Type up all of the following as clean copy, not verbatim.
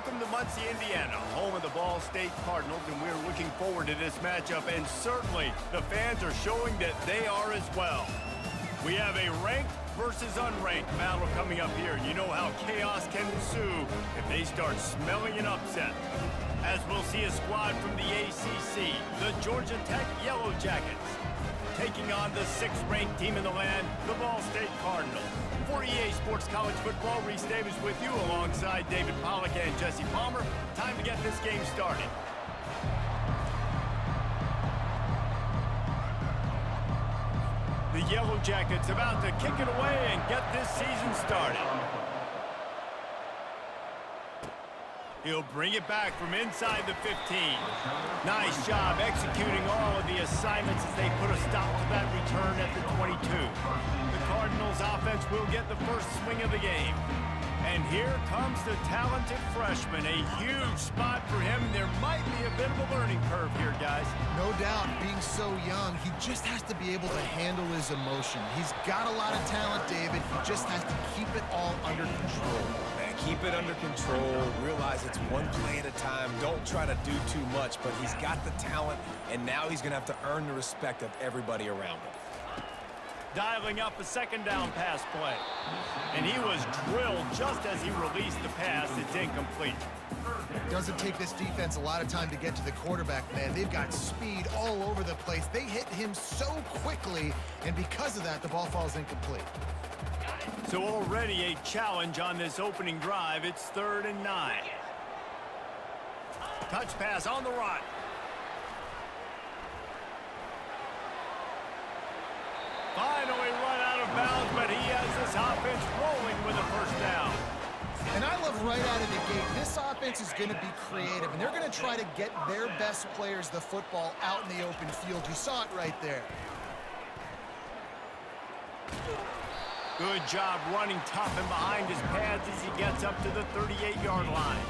Welcome to Muncie, Indiana, home of the Ball State Cardinals, and we're looking forward to this matchup, and certainly the fans are showing that they are as well. We have a ranked versus unranked battle coming up here. You know how chaos can ensue if they start smelling an upset. As we'll see a squad from the ACC, the Georgia Tech Yellow Jackets, taking on the 6th-ranked team in the land, the Ball State Cardinals. For EA Sports College Football, Reese Davis with you alongside David Pollack and Jesse Palmer. Time to get this game started. The Yellow Jackets about to kick it away and get this season started. He'll bring it back from inside the 15. Nice job executing all of the assignments as they put a stop to that return at the 22. The Cardinals offense will get the first swing of the game. And here comes the talented freshman. A huge spot for him. There might be a bit of a learning curve here, guys. No doubt, being so young, he just has to be able to handle his emotion. He's got a lot of talent, David. He just has to keep it all under control. Man, keep it under control. Realize it's one play at a time. Don't try to do too much, but he's got the talent, and now he's going to have to earn the respect of everybody around him. Dialing up a second down pass play. And he was drilled just as he released the pass. It's incomplete. Doesn't take this defense a lot of time to get to the quarterback, man. They've got speed all over the place. They hit him so quickly, and because of that, the ball falls incomplete. So already a challenge on this opening drive. It's 3rd and 9. Touch pass on the run. Finally run out of bounds, but he has this offense rolling with a first down. And I love right out of the gate, this offense is going to be creative, and they're going to try to get their best players the football out in the open field. You saw it right there. Good job running tough and behind his pads as he gets up to the 38-yard line.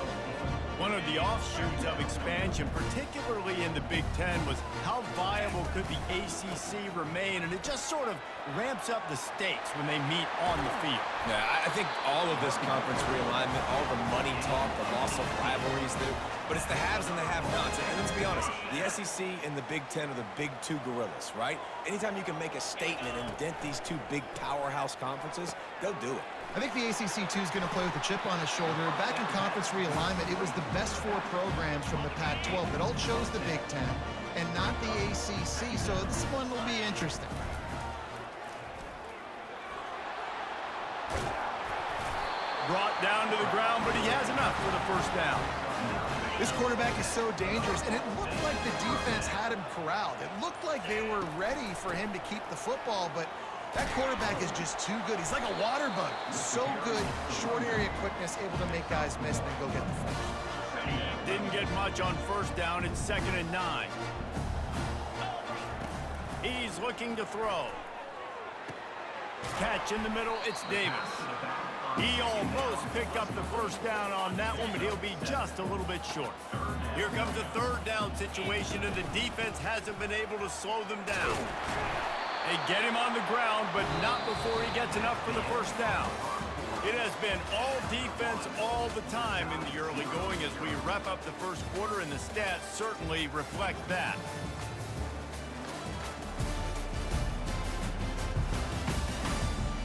One of the offshoots of expansion, particularly in the Big Ten, was how viable could the ACC remain, and it just sort of ramps up the stakes when they meet on the field. Yeah, I think all of this conference realignment, all the money talk, the loss of rivalries, but it's the haves and the have-nots. And let's be honest, the SEC and the Big Ten are the big two gorillas, right? Anytime you can make a statement and dent these two big powerhouse conferences, they'll do it. I think the ACC, too, is going to play with a chip on his shoulder. Back in conference realignment, it was the best 4 programs from the Pac-12 that all chose the Big Ten and not the ACC, so this one will be interesting. Brought down to the ground, but he has enough for the first down. This quarterback is so dangerous, and it looked like the defense had him corralled. It looked like they were ready for him to keep the football, but that quarterback is just too good. He's like a water bug. So good, short area quickness, able to make guys miss and then go get the finish. Didn't get much on first down. It's 2nd and 9. He's looking to throw. Catch in the middle, it's Davis. He almost picked up the first down on that one, but he'll be just a little bit short. Here comes a 3rd down situation, and the defense hasn't been able to slow them down. They get him on the ground, but not before he gets enough for the first down. It has been all defense all the time in the early going as we wrap up the first quarter, and the stats certainly reflect that.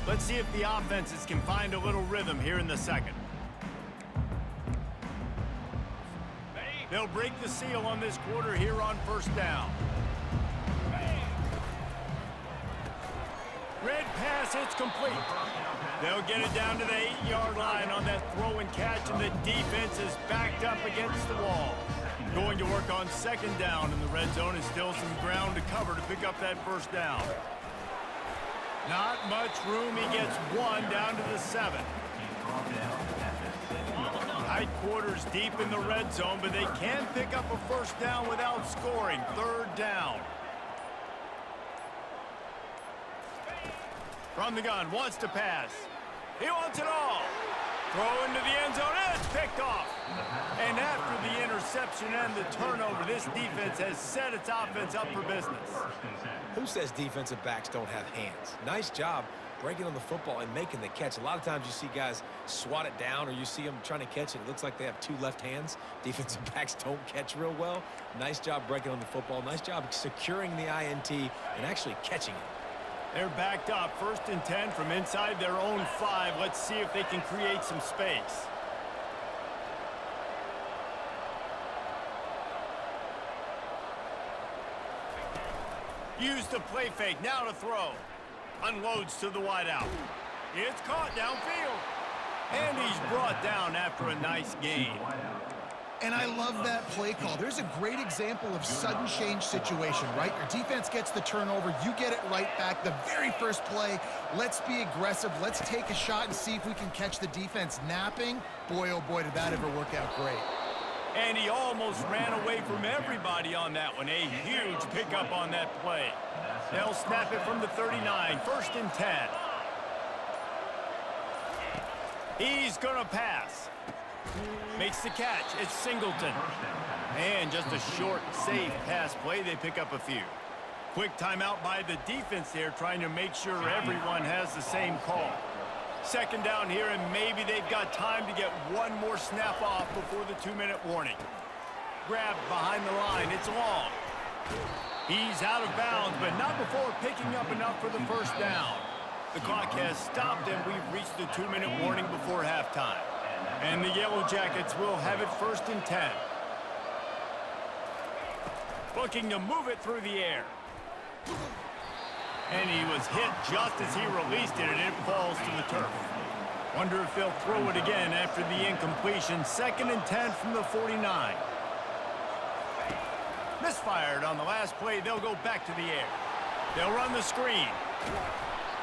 Let's see if the offenses can find a little rhythm here in the second. They'll break the seal on this quarter here on first down. Red pass, it's complete. They'll get it down to the 8-yard line on that throw and catch, and the defense is backed up against the wall. Going to work on 2nd down in the red zone, and still some ground to cover to pick up that first down. Not much room. He gets 1 down to the 7. Tight quarters deep in the red zone, but they can pick up a first down without scoring. 3rd down. From the gun, wants to pass. He wants it all. Throw into the end zone, and it's picked off. And after the interception and the turnover, this defense has set its offense up for business. Who says defensive backs don't have hands? Nice job breaking on the football and making the catch. A lot of times you see guys swat it down or you see them trying to catch it. It looks like they have two left hands. Defensive backs don't catch real well. Nice job breaking on the football. Nice job securing the INT and actually catching it. They're backed up, 1st and 10 from inside their own 5. Let's see if they can create some space. Use the play fake, now to throw. Unloads to the wideout. It's caught downfield. And he's brought down after a nice gain. And I love that play call. There's a great example of sudden change situation, right? Your defense gets the turnover, you get it right back. The very first play, let's be aggressive. Let's take a shot and see if we can catch the defense napping. Boy, oh boy, did that ever work out great. And he almost ran away from everybody on that one. A huge pickup on that play. They'll snap it from the 39, 1st and 10. He's gonna pass. Makes the catch. It's Singleton. And just a short, safe pass play. They pick up a few. Quick timeout by the defense there, trying to make sure everyone has the same call. 2nd down here, and maybe they've got time to get one more snap off before the 2-minute warning. Grabbed behind the line. It's long. He's out of bounds, but not before picking up enough for the 1st down. The clock has stopped, and we've reached the 2-minute warning before halftime. And the Yellow Jackets will have it 1st and 10. Looking to move it through the air. And he was hit just as he released it, and it falls to the turf. Wonder if they'll throw it again after the incompletion. 2nd and 10 from the 49. Misfired on the last play. They'll go back to the air. They'll run the screen.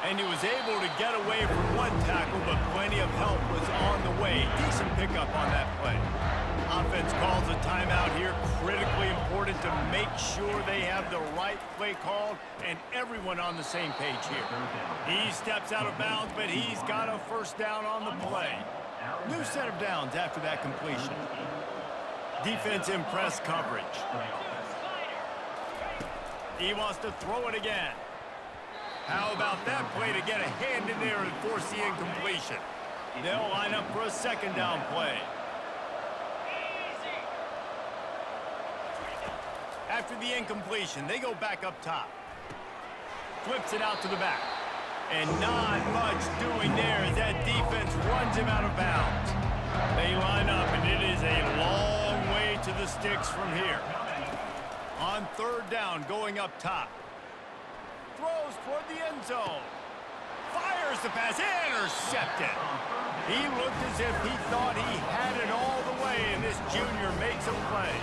And he was able to get away from one tackle, but plenty of help was on the way. Decent pickup on that play. Offense calls a timeout here. Critically important to make sure they have the right play called and everyone on the same page here. He steps out of bounds, but he's got a 1st down on the play. New set of downs after that completion. Defense in press coverage. He wants to throw it again. How about that play to get a hand in there and force the incompletion? They'll line up for a 2nd down play. After the incompletion, they go back up top. Flips it out to the back. And not much doing there as that defense runs him out of bounds. They line up, and it is a long way to the sticks from here. On 3rd down, going up top. Throws toward the end zone. Fires the pass. Intercepted. He looked as if he thought he had it all the way, and this junior makes a play.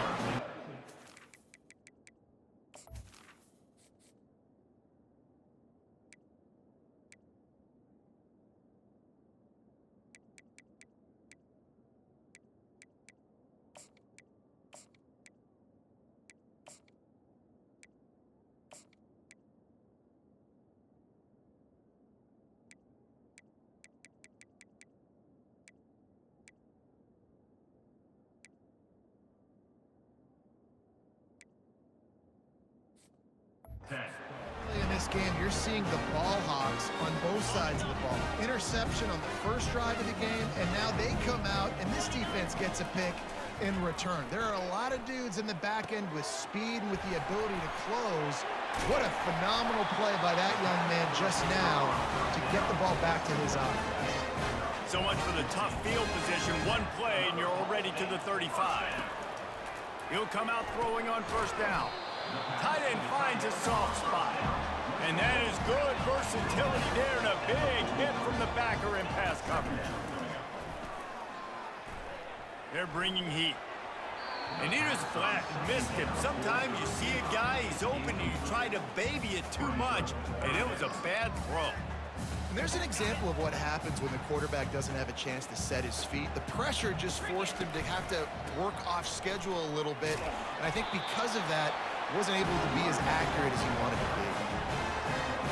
In this game, you're seeing the ball hawks on both sides of the ball. Interception on the 1st drive of the game, and now they come out, and this defense gets a pick in return. There are a lot of dudes in the back end with speed and with the ability to close. What a phenomenal play by that young man just now to get the ball back to his offense. So much for the tough field position. One play, and you're already to the 35. He'll come out throwing on 1st down. Tight end finds a soft spot. And that is good versatility there, and a big hit from the backer in pass coverage. They're bringing heat. And he just flat missed him. Sometimes you see a guy, he's open, and you try to baby it too much, and it was a bad throw. And there's an example of what happens when the quarterback doesn't have a chance to set his feet. The pressure just forced him to have to work off schedule a little bit. And I think because of that, wasn't able to be as accurate as he wanted to be.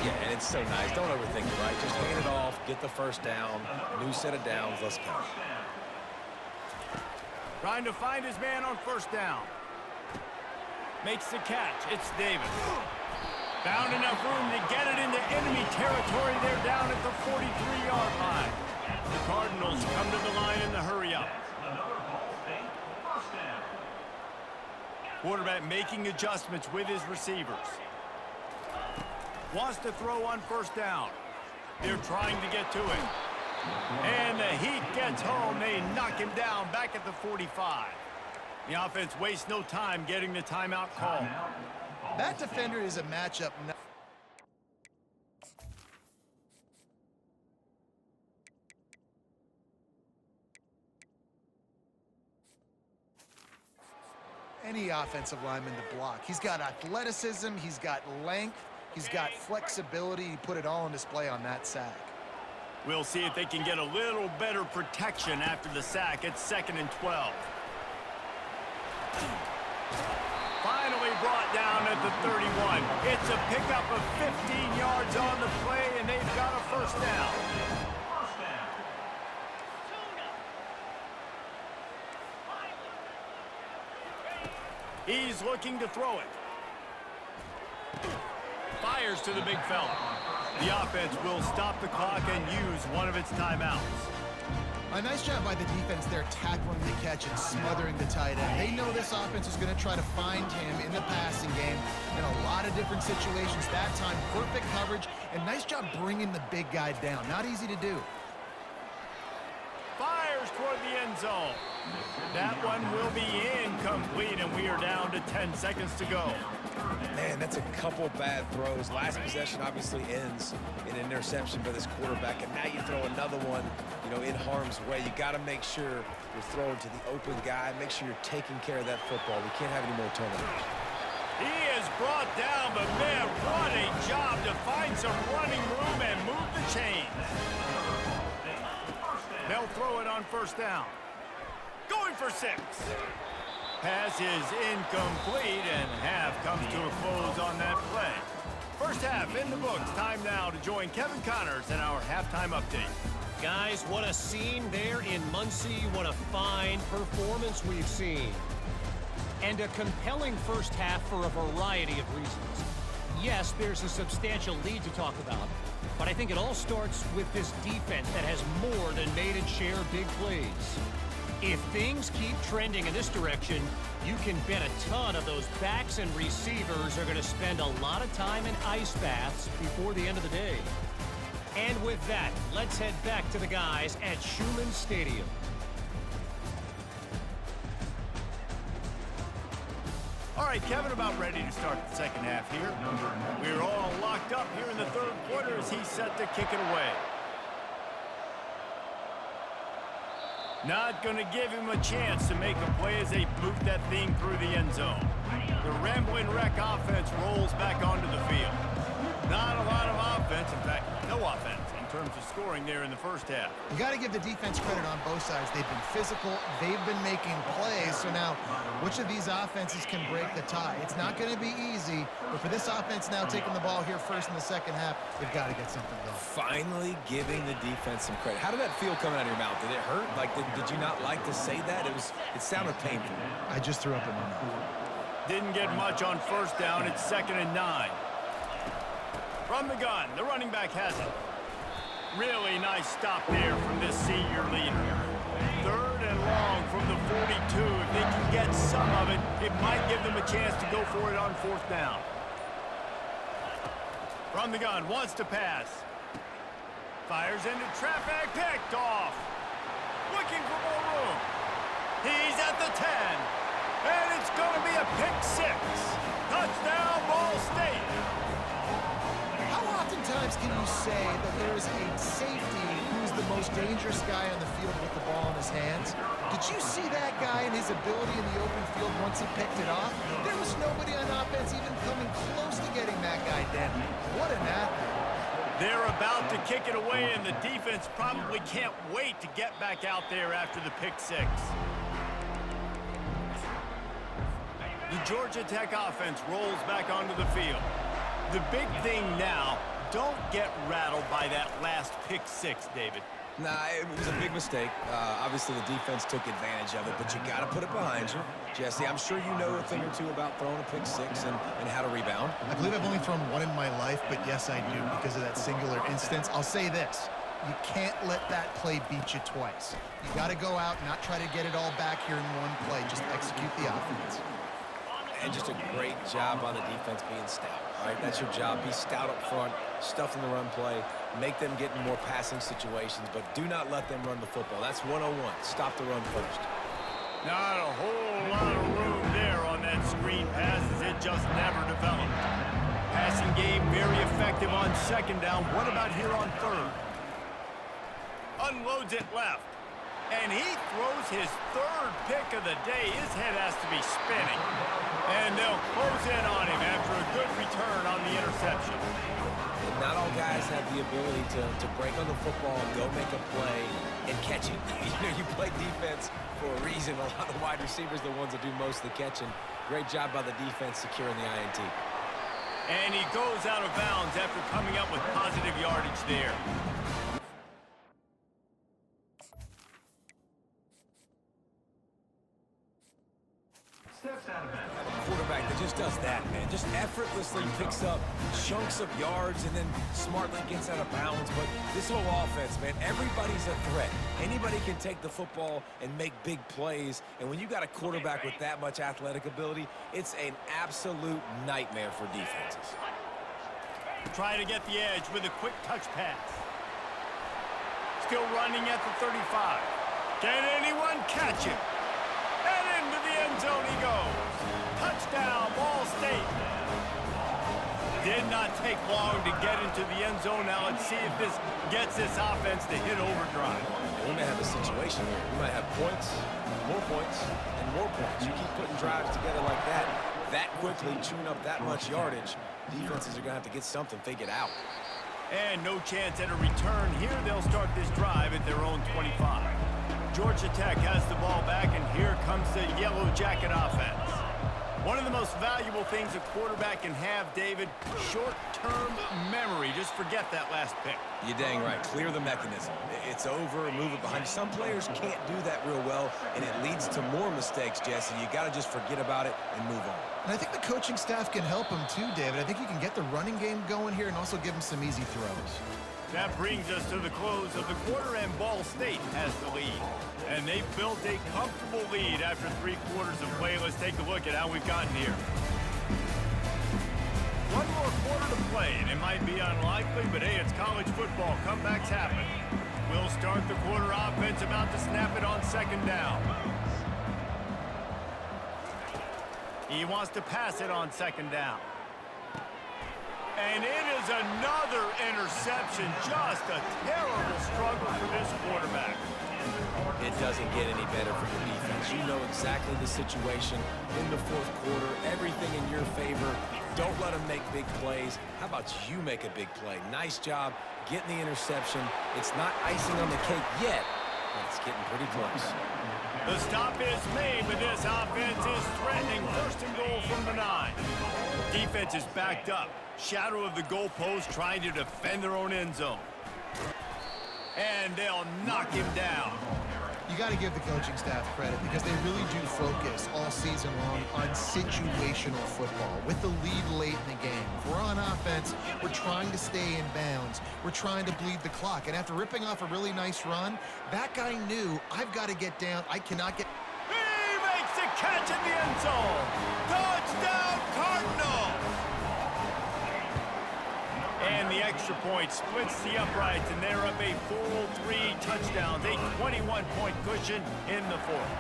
Yeah, and it's so nice. Don't overthink it, right? Just hand it off, get the 1st down, new set of downs, let's go. Trying to find his man on 1st down. Makes the catch. It's Davis. Found enough room to get it into enemy territory. They're down at the 43-yard line. The Cardinals come to the line in the hurry-up. Quarterback making adjustments with his receivers. Wants to throw on first down. They're trying to get to it. And the heat gets home. They knock him down back at the 45. The offense wastes no time getting the timeout call. That defender is a matchup. Any offensive lineman to block. He's got athleticism, he's got length, he's got flexibility. He put it all on display on that sack. We'll see if they can get a little better protection after the sack. It's 2nd and 12. Finally brought down at the 31. It's a pickup of 15 yards on the play, and they've got a first down. He's looking to throw it. Fires to the big fella. The offense will stop the clock and use one of its timeouts. A nice job by the defense there tackling the catch and smothering the tight end. They know this offense is going to try to find him in the passing game in a lot of different situations. That time, perfect coverage, and nice job bringing the big guy down. Not easy to do. Fires toward the end zone. That one will be incomplete, and we are down to 10 seconds to go. Man, that's a couple bad throws. Last possession obviously ends in an interception by this quarterback, and now you throw another one, you know, in harm's way. You got to make sure you're throwing to the open guy. Make sure you're taking care of that football. We can't have any more turnovers. He is brought down, but man, what a job to find some running room and move the chains. They'll throw it on first down. Going for 6. Pass is incomplete, and half comes to a close on that play. First half in the books. Time now to join Kevin Connors in our halftime update. Guys, what a scene there in Muncie. What a fine performance we've seen. And a compelling first half for a variety of reasons. Yes, there's a substantial lead to talk about, but I think it all starts with this defense that has more than made its share of big plays. If things keep trending in this direction, you can bet a ton of those backs and receivers are going to spend a lot of time in ice baths before the end of the day. And with that, let's head back to the guys at Schumann Stadium. All right, Kevin, about ready to start the second half here. We're all locked up here in the third quarter as he's set to kick it away. Not going to give him a chance to make a play as they boot that thing through the end zone. The Ramblin' Wreck offense rolls back onto the field. Not a lot of offense, in fact, no offense in terms of scoring there in the first half. You got to give the defense credit on both sides. They've been physical. They've been making plays. So now, which of these offenses can break the tie? It's not going to be easy, but for this offense now taking the ball here first in the second half, they've got to get something going. Finally giving the defense some credit. How did that feel coming out of your mouth? Did it hurt? Like, did you not like to say that? It sounded painful. I just threw up in my mouth. Didn't get much on first down. It's 2nd and 9. From the gun, the running back has it. Really nice stop there from this senior leader. 3rd and long from the 42. If they can get some of it, it might give them a chance to go for it on 4th down. From the gun, wants to pass. Fires into traffic, picked off. Looking for more room. He's at the 10. And it's going to be a pick 6. Touchdown, Ball State. How oftentimes can you say that there is a safety who's the most dangerous guy on the field with the ball in his hands? Did you see that guy and his ability in the open field once he picked it off? There was nobody on offense even coming close to getting that guy down. What an athlete. They're about to kick it away, and the defense probably can't wait to get back out there after the pick 6. The Georgia Tech offense rolls back onto the field. The big thing now, don't get rattled by that last pick 6, David. Nah, it was a big mistake. Obviously, the defense took advantage of it, but you got to put it behind you. Jesse, I'm sure you know a thing or two about throwing a pick six and how to rebound. I believe I've only thrown one in my life, but yes, I do because of that singular instance. I'll say this. You can't let that play beat you twice. You got to go out and not try to get it all back here in one play. Just execute the offense. And just a great job on the defense being stout, right? That's your job. Be stout up front, stuff in the run play, make them get in more passing situations, but do not let them run the football. That's 101. Stop the run first. Not a whole lot of room there on that screen pass as it just never developed. Passing game very effective on second down. What about here on third? Unloads it left. And he throws his third pick of the day. His head has to be spinning. And they'll close in on him after a good return on the interception. And not all guys have the ability to break on the football, go make a play, and catch it. You play defense for a reason. A lot of wide receivers are the ones that do most of the catching. Great job by the defense securing the INT. And he goes out of bounds after coming up with positive yardage there. A quarterback that just does that, man. Just effortlessly picks up chunks of yards and then smartly gets out of bounds. But this whole offense, man, everybody's a threat. Anybody can take the football and make big plays. And when you got a quarterback with that much athletic ability, it's an absolute nightmare for defenses. Trying to get the edge with a quick touch pass. Still running at the 35. Can anyone catch him? And into the end zone he goes. Touchdown, Ball State. Did not take long to get into the end zone. Now let's see if this gets this offense to hit overdrive. We may have a situation here. We might have points, and more points. You keep putting drives together like that quickly, chewing up that much yardage, defenses are going to have to get something figured out. And no chance at a return here. They'll start this drive at their own 25. Georgia Tech has the ball back, and here comes the Yellow Jacket offense. One of the most valuable things a quarterback can have, David, short-term memory. Just forget that last pick. You're dang right. Clear the mechanism. It's over, move it behind you. Some players can't do that real well, and it leads to more mistakes, Jesse. You got to just forget about it and move on. And I think the coaching staff can help him too, David. I think you can get the running game going here and also give him some easy throws. That brings us to the close of the quarter, and Ball State has the lead. And they've built a comfortable lead after 3 quarters of play. Let's take a look at how we've gotten here. One more quarter to play, and it might be unlikely, but hey, it's college football. Comebacks happen. We'll start the quarter offense, about to snap it on second down. He wants to pass it on second down. And it is another interception. Just a terrible struggle for this quarterback. It doesn't get any better for your defense. You know exactly the situation in the fourth quarter. Everything in your favor. Don't let them make big plays. How about you make a big play? Nice job getting the interception. It's not icing on the cake yet, but it's getting pretty close. The stop is made, but this offense is threatening. First and goal from the 9. Defense is backed up. Shadow of the goalpost, trying to defend their own end zone. And they'll knock him down. You got to give the coaching staff credit because they really do focus all season long on situational football with the lead late in the game. If we're on offense, we're trying to stay in bounds. We're trying to bleed the clock. And after ripping off a really nice run, that guy knew, I've got to get down. I cannot get... He makes the catch in the end zone. Touchdown, Cardinals. And the extra point splits the uprights, and they're up a full 3 touchdowns, a 21-point cushion in the fourth.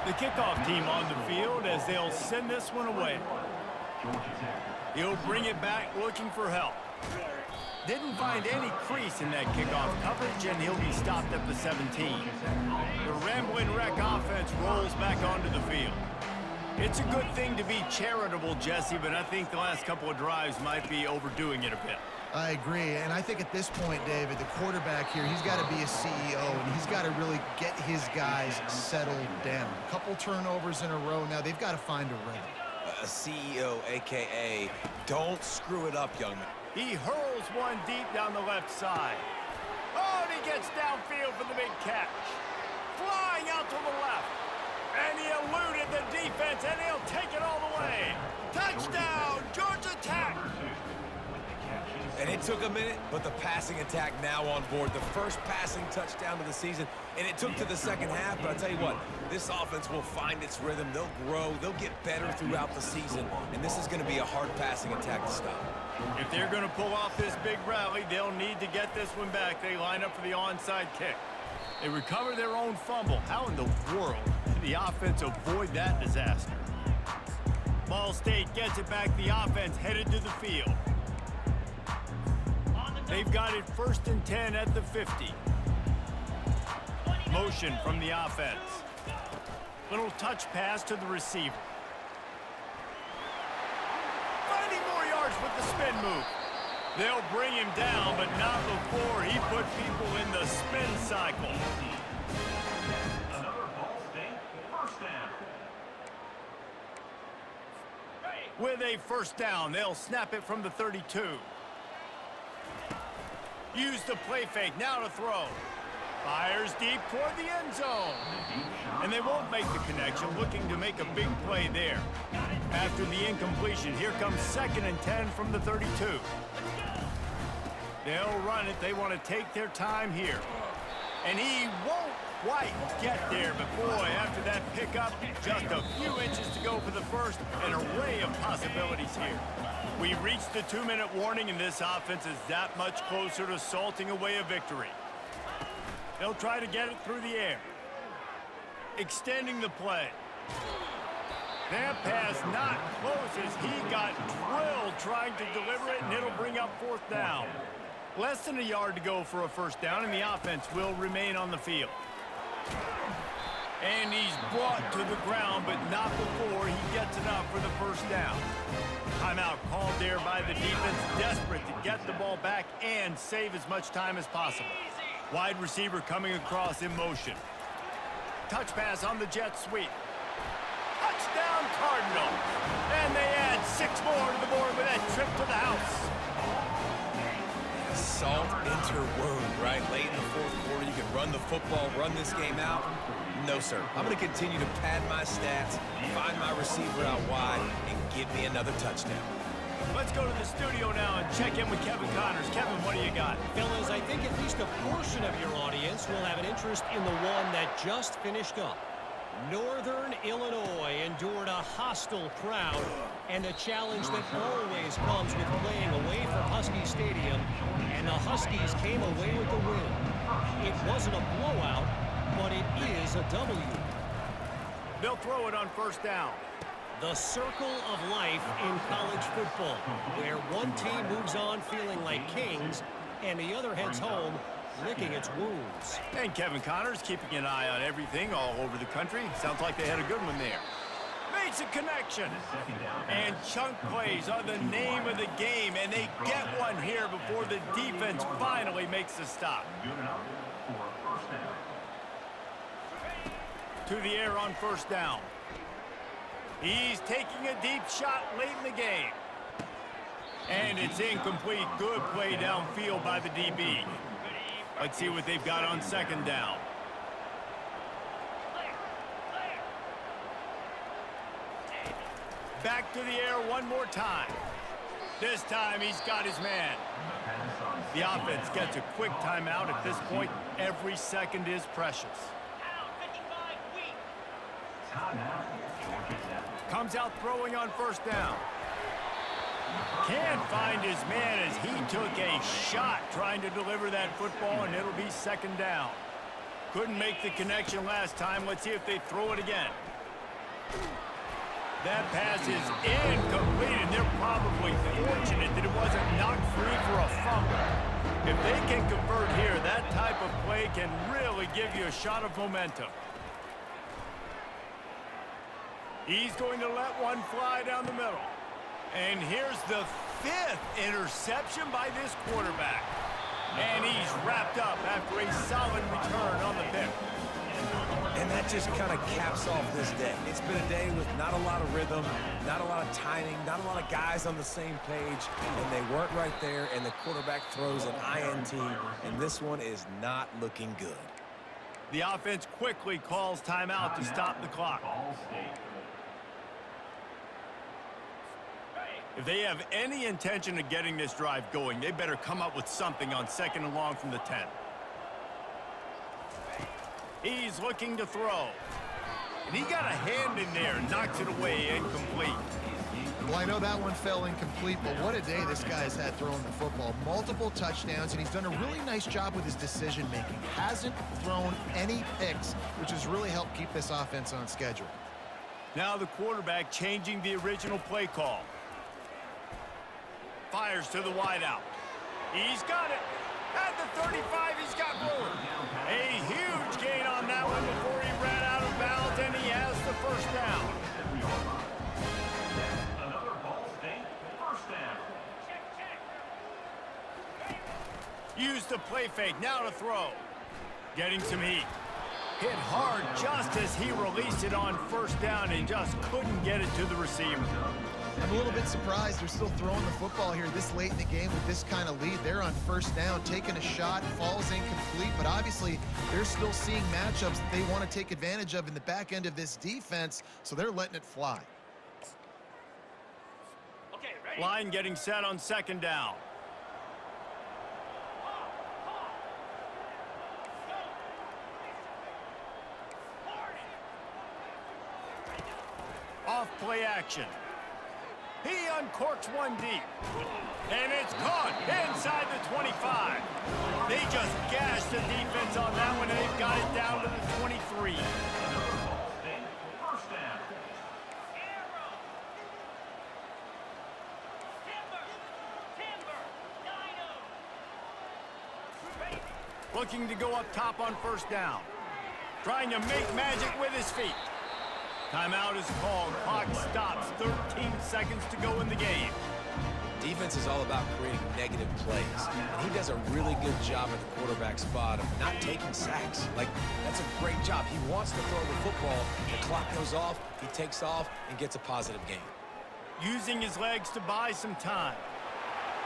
The kickoff team on the field as they'll send this one away. He'll bring it back looking for help. Didn't find any crease in that kickoff coverage, and he'll be stopped at the 17. The Ramblin' Wreck offense rolls back onto the field. It's a good thing to be charitable, Jesse, but I think the last couple of drives might be overdoing it a bit. I agree, and I think at this point, David, the quarterback here, he's got to be a CEO, and he's got to really get his guys settled down. A couple turnovers in a row now. They've got to find a rhythm. A CEO, a.k.a. don't screw it up, young man. He hurls one deep down the left side. Oh, and he gets downfield for the big catch. Flying out to the left. And he eluded the defense, and he'll take it all the way. Touchdown, Georgia Tech. And it took a minute, but the passing attack now on board. The first passing touchdown of the season, and it took to the second half. But I'll tell you what, this offense will find its rhythm. They'll grow. They'll get better throughout the season. And this is going to be a hard passing attack to stop. If they're going to pull off this big rally, they'll need to get this one back. They line up for the onside kick. They recover their own fumble. How in the world did the offense avoid that disaster? Ball State gets it back. The offense headed to the field. They've got it 1st and 10 at the 50. Motion from the offense. Little touch pass to the receiver. Finding more yards with the spin move. They'll bring him down, but not before he put people in the spin cycle. Another Ball State first down. With a first down, they'll snap it from the 32. Use the play fake, now to throw. Fires deep toward the end zone. And they won't make the connection, looking to make a big play there. After the incompletion, here comes 2nd and 10 from the 32. They'll run it. They want to take their time here. And he won't quite get there, but boy, after that pickup, just a few inches to go for the first. An array of possibilities here. We've reached the 2-minute warning, and this offense is that much closer to salting away a victory. They'll try to get it through the air. Extending the play. That pass not close as he got drilled trying to deliver it, and it'll bring up 4th down. Less than a yard to go for a first down, and the offense will remain on the field. And he's brought to the ground, but not before he gets enough for the first down. Timeout called there by the defense, desperate to get the ball back and save as much time as possible. Wide receiver coming across in motion. Touch pass on the jet sweep. Touchdown Cardinals. And they add 6 more to the board with that trip to the house. Salt interwound, right? Late in the 4th quarter, you can run the football, run this game out. No, sir. I'm going to continue to pad my stats, find my receiver out wide, and give me another touchdown. Let's go to the studio now and check in with Kevin Connors. Kevin, what do you got? Fellas, I think at least a portion of your audience will have an interest in the one that just finished up. Northern Illinois endured a hostile crowd and a challenge that always comes with playing away from Husky Stadium, and the Huskies came away with the win. It wasn't a blowout, but it is a W. They'll throw it on first down. The circle of life in college football, where one team moves on feeling like kings and the other heads home licking its wounds. And Kevin Connors keeping an eye on everything all over the country. Sounds like they had a good one there. Makes a connection. And chunk plays are the name of the game, and they get one here before the defense finally makes the stop. Good enough for first down. To the air on first down. He's taking a deep shot late in the game. And it's incomplete. Good play downfield by the DB. Let's see what they've got on 2nd down. Back to the air one more time. This time he's got his man. The offense gets a quick timeout at this point. Every second is precious. Comes out throwing on first down. Can't find his man as he took a shot trying to deliver that football, and it'll be 2nd down. Couldn't make the connection last time. Let's see if they throw it again. That pass is incomplete, and they're probably fortunate that it wasn't knocked free for a fumble. If they can convert here, that type of play can really give you a shot of momentum. He's going to let one fly down the middle. And here's the 5th interception by this quarterback. And he's wrapped up after a solid return on the pick. And that just kind of caps off this day. It's been a day with not a lot of rhythm, not a lot of timing, not a lot of guys on the same page, and they weren't right there, and the quarterback throws an INT, and this one is not looking good. The offense quickly calls timeout to stop the clock. Ball State. If they have any intention of getting this drive going, they better come up with something on 2nd and long from the 10. He's looking to throw. And he got a hand in there and knocks it away incomplete. Well, I know that one fell incomplete, but what a day this guy's had throwing the football. Multiple touchdowns, and he's done a really nice job with his decision-making. Hasn't thrown any picks, which has really helped keep this offense on schedule. Now the quarterback changing the original play call. Fires to the wideout. He's got it. At the 35, he's got more. A huge gain on that one before he ran out of bounds, and he has the first down. Another Ball State first down. Use the play fake, now to throw. Getting some heat. Hit hard just as he released it on first down and just couldn't get it to the receiver. I'm a little bit surprised they're still throwing the football here this late in the game with this kind of lead. They're on first down, taking a shot, falls incomplete, but obviously they're still seeing matchups that they want to take advantage of in the back end of this defense, so they're letting it fly. Line getting set on 2nd down. Off play action. He uncorks one deep. And it's caught inside the 25. They just gashed the defense on that one, and they've got it down to the 23. Another Ball State first down. Looking to go up top on first down. Trying to make magic with his feet. Timeout is called. Clock stops. 13 seconds to go in the game. Defense is all about creating negative plays, and he does a really good job at the quarterback spot of not taking sacks. Like, that's a great job. He wants to throw the football. The clock goes off, he takes off, and gets a positive gain. Using his legs to buy some time.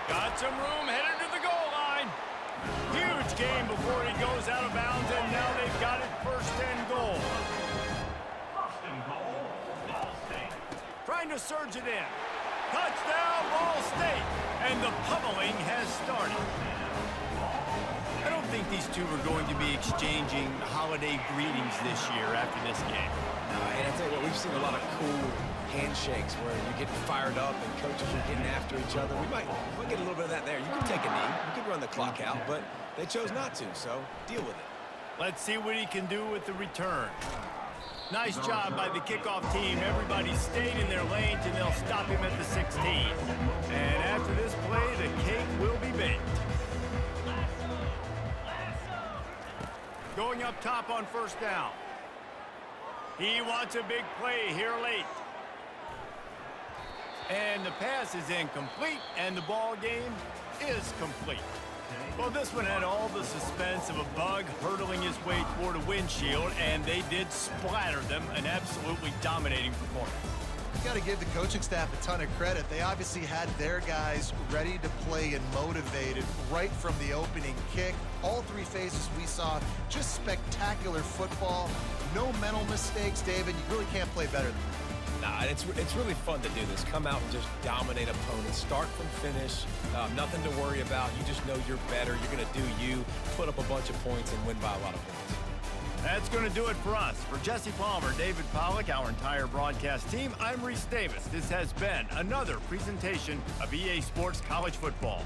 Got some room, headed to the goal line. Huge gain before he goes out of bounds, and now they've got it 1st and goal. First and goal. Ball State. Trying to surge it in. Touchdown, Ball State. And the pummeling has started. I don't think these two are going to be exchanging holiday greetings this year after this game. No, and I tell you what, we've seen a lot of cool handshakes where you're getting fired up and coaches are getting after each other. We might get a little bit of that there. You can take a knee. You can run the clock out, but they chose not to, so deal with it. Let's see what he can do with the return. Nice job by the kickoff team. Everybody stayed in their lanes, and they'll stop him at the 16. And after this play, the cake will be baked. Going up top on first down. He wants a big play here late. And the pass is incomplete, and the ball game is complete. Well, this one had all the suspense of a bug hurtling his way toward a windshield, and they did splatter them, an absolutely dominating performance. Got to give the coaching staff a ton of credit. They obviously had their guys ready to play and motivated right from the opening kick. All 3 phases we saw, just spectacular football. No mental mistakes, David. You really can't play better than that. Nah, it's really fun to do this. Come out and just dominate opponents. Start from finish. Nothing to worry about. You just know you're better. You're going to do you, put up a bunch of points, and win by a lot of points. That's going to do it for us. For Jesse Palmer, David Pollack, our entire broadcast team, I'm Reese Davis. This has been another presentation of EA Sports College Football.